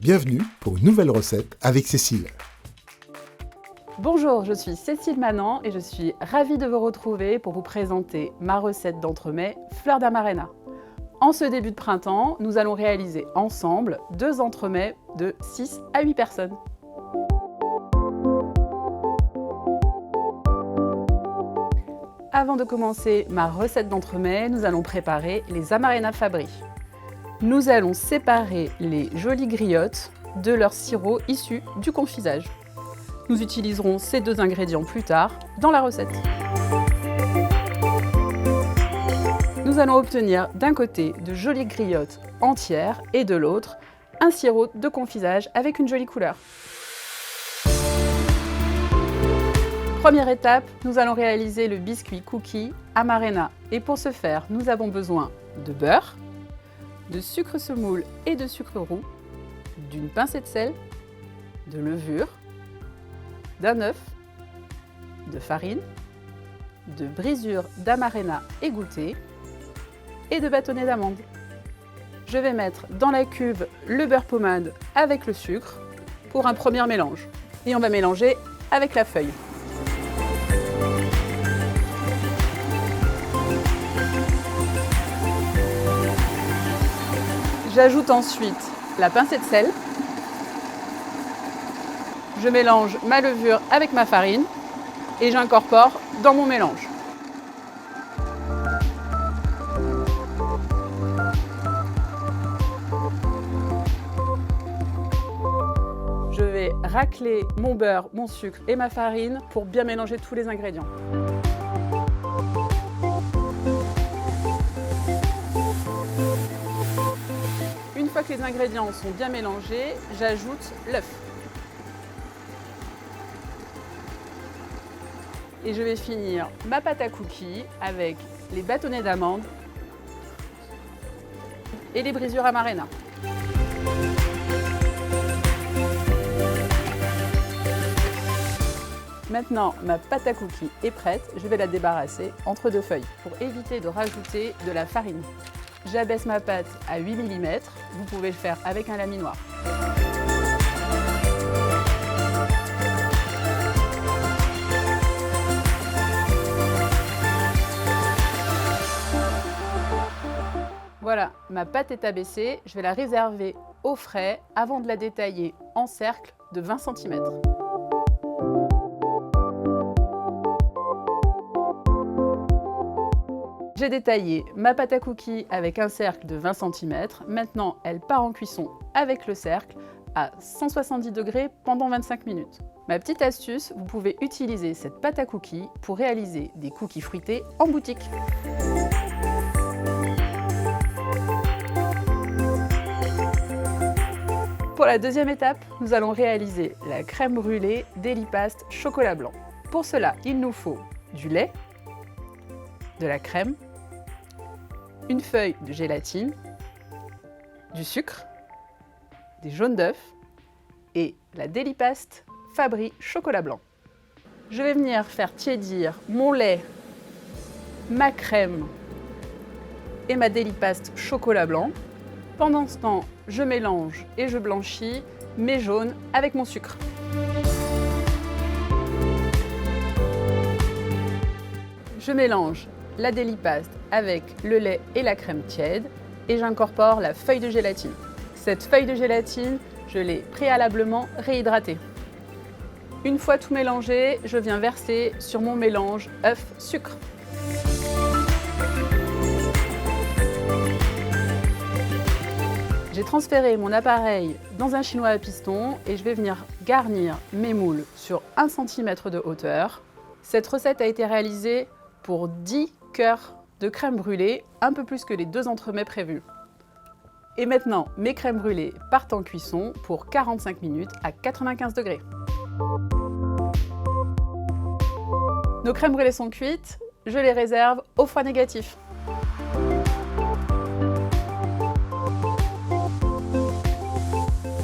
Bienvenue pour une nouvelle recette avec Cécile. Bonjour, je suis Cécile Manant et je suis ravie de vous retrouver pour vous présenter ma recette d'entremets fleur d'amarena. En ce début de printemps, nous allons réaliser ensemble 2 entremets de 6 à 8 personnes. Avant de commencer ma recette d'entremets, nous allons préparer les amarena Fabri. Nous allons séparer les jolies griottes de leur sirop issu du confisage. Nous utiliserons ces 2 ingrédients plus tard dans la recette. Nous allons obtenir d'un côté de jolies griottes entières et de l'autre un sirop de confisage avec une jolie couleur. Première étape, nous allons réaliser le biscuit cookie amarena. Et pour ce faire, nous avons besoin de beurre, de sucre semoule et de sucre roux, d'une pincée de sel, de levure, d'un œuf, de farine, de brisure d'amarena égouttée et de bâtonnets d'amandes. Je vais mettre dans la cuve le beurre pommade avec le sucre pour un premier mélange. Et on va mélanger avec la feuille. J'ajoute ensuite la pincée de sel. Je mélange ma levure avec ma farine et j'incorpore dans mon mélange. Je vais racler mon beurre, mon sucre et ma farine pour bien mélanger tous les ingrédients. Une fois que les ingrédients sont bien mélangés, j'ajoute l'œuf. Et je vais finir ma pâte à cookies avec les bâtonnets d'amandes et les brisures amarena. Maintenant, ma pâte à cookies est prête, je vais la débarrasser entre 2 feuilles pour éviter de rajouter de la farine. J'abaisse ma pâte à 8 mm, vous pouvez le faire avec un laminoir. Voilà, ma pâte est abaissée, je vais la réserver au frais avant de la détailler en cercle de 20 cm. J'ai détaillé ma pâte à cookies avec un cercle de 20 cm. Maintenant, elle part en cuisson avec le cercle à 170 degrés pendant 25 minutes. Ma petite astuce, vous pouvez utiliser cette pâte à cookies pour réaliser des cookies fruités en boutique. Pour la deuxième étape, nous allons réaliser la crème brûlée Delipaste chocolat blanc. Pour cela, il nous faut du lait, de la crème, une feuille de gélatine, du sucre, des jaunes d'œufs et la Delipaste Fabri chocolat blanc. Je vais venir faire tiédir mon lait, ma crème et ma Delipaste chocolat blanc. Pendant ce temps, je mélange et je blanchis mes jaunes avec mon sucre. Je mélange la Delipaste avec le lait et la crème tiède et j'incorpore la feuille de gélatine. Cette feuille de gélatine, je l'ai préalablement réhydratée. Une fois tout mélangé, je viens verser sur mon mélange œuf-sucre. J'ai transféré mon appareil dans un chinois à piston et je vais venir garnir mes moules sur 1 cm de hauteur. Cette recette a été réalisée pour 10 cœurs de crème brûlée, un peu plus que les 2 entremets prévus. Et maintenant, mes crèmes brûlées partent en cuisson pour 45 minutes à 95 degrés. Nos crèmes brûlées sont cuites, je les réserve au froid négatif.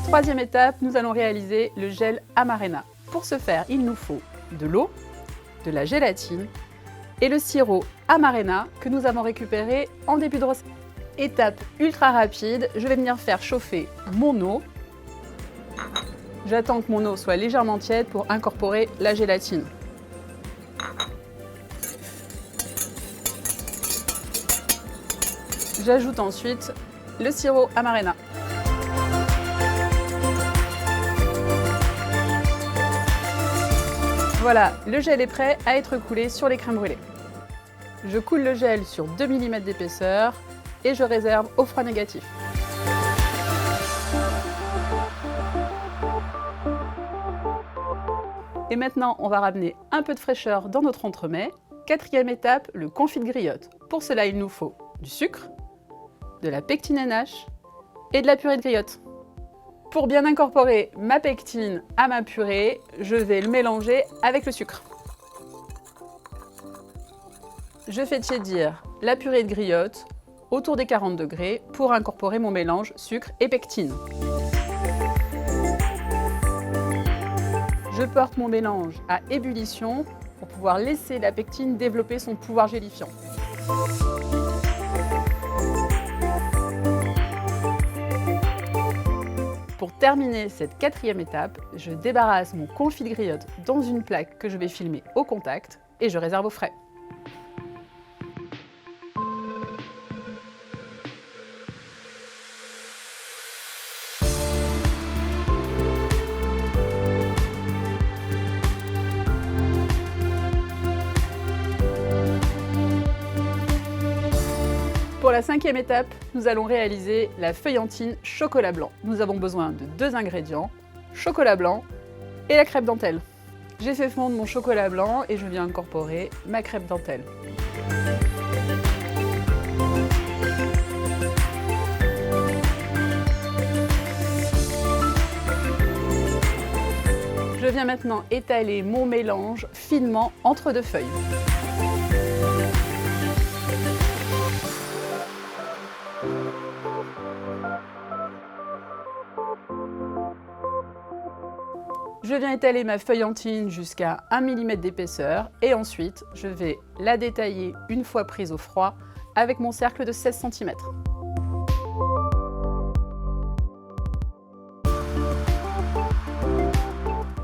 Troisième étape, nous allons réaliser le gel amarena. Pour ce faire, il nous faut de l'eau, de la gélatine et le sirop amarena que nous avons récupéré en début de recette. Étape ultra rapide, je vais venir faire chauffer mon eau J'attends que mon eau soit légèrement tiède pour incorporer la gélatine. J'ajoute ensuite le sirop Amarena. Voilà, le gel est prêt à être coulé sur les crèmes brûlées. Je coule le gel sur 2 mm d'épaisseur et je réserve au froid négatif. Et maintenant, on va ramener un peu de fraîcheur dans notre entremets. Quatrième étape, le confit de griotte. Pour cela, il nous faut du sucre, de la pectine NH et de la purée de griotte. Pour bien incorporer ma pectine à ma purée, je vais le mélanger avec le sucre. Je fais tiédir la purée de griotte autour des 40 degrés pour incorporer mon mélange sucre et pectine. Je porte mon mélange à ébullition pour pouvoir laisser la pectine développer son pouvoir gélifiant. Pour terminer cette quatrième étape, je débarrasse mon confit de griotte dans une plaque que je vais filmer au contact et je réserve au frais. Pour la cinquième étape, nous allons réaliser la feuillantine chocolat blanc. Nous avons besoin de 2 ingrédients, chocolat blanc et la crêpe dentelle. J'ai fait fondre mon chocolat blanc et je viens incorporer ma crêpe dentelle. Je viens maintenant étaler mon mélange finement entre 2 feuilles. Je viens étaler ma feuillantine jusqu'à 1 mm d'épaisseur et ensuite je vais la détailler une fois prise au froid avec mon cercle de 16 cm.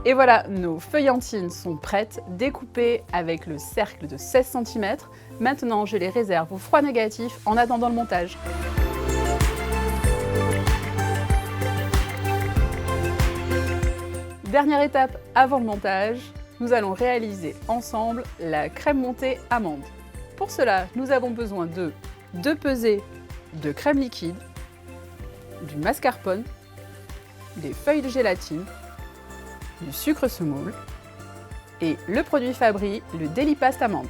Et voilà, nos feuillantines sont prêtes, découpées avec le cercle de 16 cm. Maintenant, je les réserve au froid négatif en attendant le montage. Dernière étape avant le montage, nous allons réaliser ensemble la crème montée amande. Pour cela, nous avons besoin de 2 pesées de crème liquide, du mascarpone, des feuilles de gélatine, du sucre semoule et le produit Fabri, le Delipaste amande.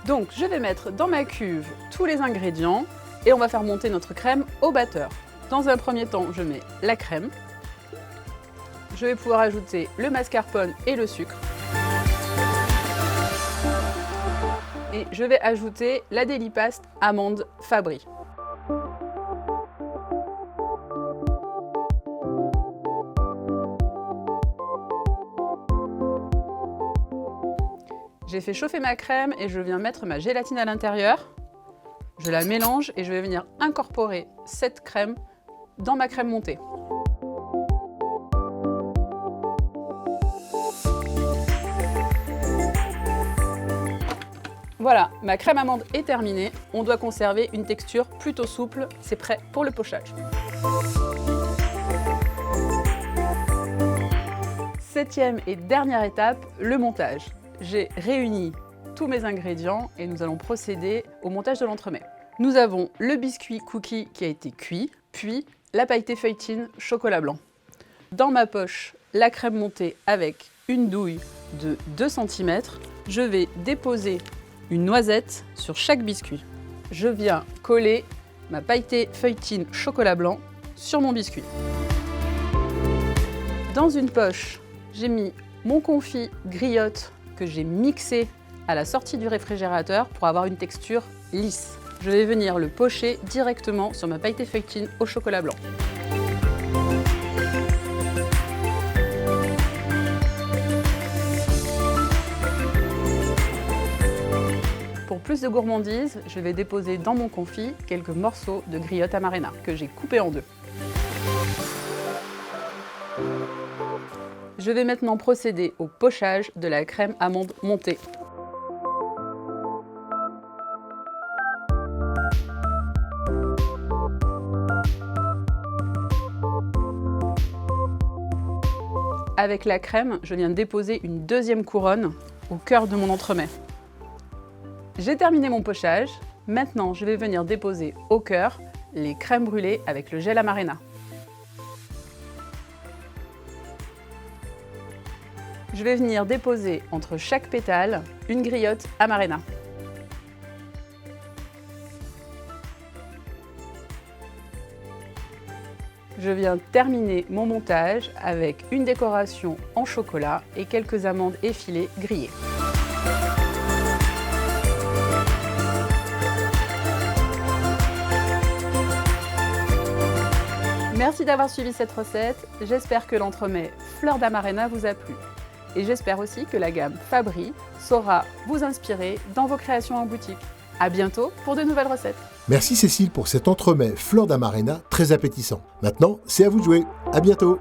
Donc je vais mettre dans ma cuve tous les ingrédients et on va faire monter notre crème au batteur. Dans un premier temps, je mets la crème. Je vais pouvoir ajouter le mascarpone et le sucre. Et je vais ajouter la Delipaste amande Fabri. J'ai fait chauffer ma crème et je viens mettre ma gélatine à l'intérieur. Je la mélange et je vais venir incorporer cette crème dans ma crème montée. Voilà, ma crème amande est terminée. On doit conserver une texture plutôt souple. C'est prêt pour le pochage. Septième et dernière étape, le montage. J'ai réuni tous mes ingrédients et nous allons procéder au montage de l'entremet. Nous avons le biscuit cookie qui a été cuit, puis la pailletée feuilletine chocolat blanc. Dans ma poche, la crème montée avec une douille de 2 cm. Je vais déposer une noisette sur chaque biscuit. Je viens coller ma pailletée feuilletine chocolat blanc sur mon biscuit. Dans une poche, j'ai mis mon confit griotte que j'ai mixé à la sortie du réfrigérateur pour avoir une texture lisse. Je vais venir le pocher directement sur ma pailletée feuilletine au chocolat blanc. Pour plus de gourmandise, je vais déposer dans mon confit quelques morceaux de griotte Amarena que j'ai coupés en 2. Je vais maintenant procéder au pochage de la crème amande montée. Avec la crème, je viens de déposer une deuxième couronne au cœur de mon entremets. J'ai terminé mon pochage. Maintenant, je vais venir déposer au cœur les crèmes brûlées avec le gel Amarena. Je vais venir déposer entre chaque pétale une griotte Amarena. Je viens terminer mon montage avec une décoration en chocolat et quelques amandes effilées grillées. Merci d'avoir suivi cette recette. J'espère que l'entremet fleur d'Amarena vous a plu. Et j'espère aussi que la gamme Fabri saura vous inspirer dans vos créations en boutique. À bientôt pour de nouvelles recettes. Merci Cécile pour cet entremets fleur d'Amarena très appétissant. Maintenant, c'est à vous de jouer. À bientôt.